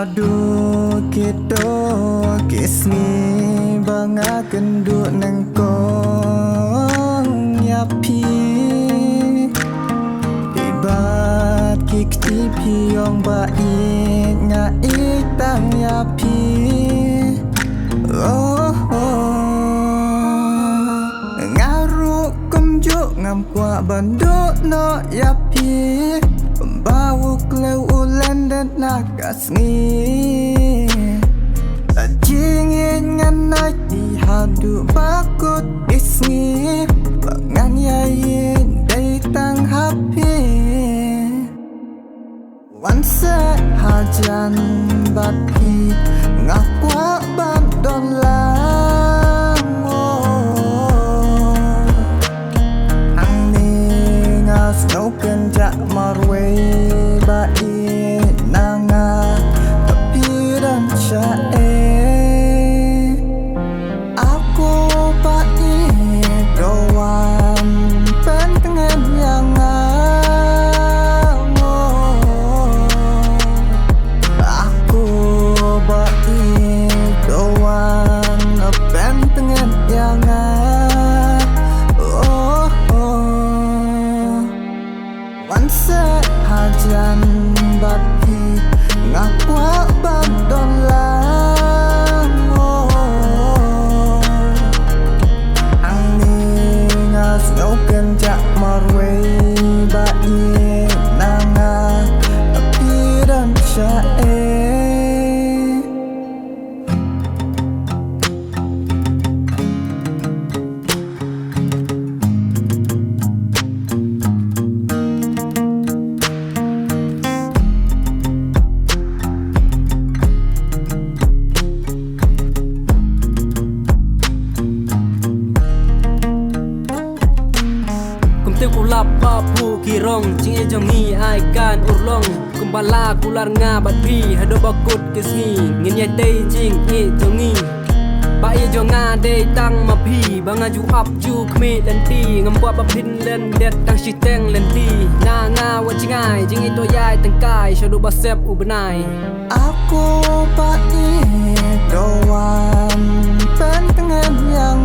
Aduh kita kisni banga kenduk nengkong yapi Ibat kikti piyong bait nga itang yapi Ngaruk kumjuk ngam kwa banduk no yapi Pembawa kleu ulen dan nakas ni Tajingin ngan naik dihadu bakut isni Bangan yayin day tang hapi Wanset hajan bati ngakwa bandon lang Ang ni ngas no kenjak marway bai nanga tapi dan syae Aku bai doan pentengan yang Aku bai doan pentengan yang Wanset hajan bati ngakwa bandon lang Ang ningas no kenjak marway bai nanga tapi dan syae Kulap papu kirong cing e jongi ai kan urlong kumbala kular nga bat pi hado bakut kesngi ngin yai tei cing e jongi ba e jonga dei tang ma pi banga ju up ju khme len ti ngam bua ba pin len det tang shi teng len ti na nga wa cing ai cing e to yai tang kai shado ba sep u benai Aku bai doan pentengan yang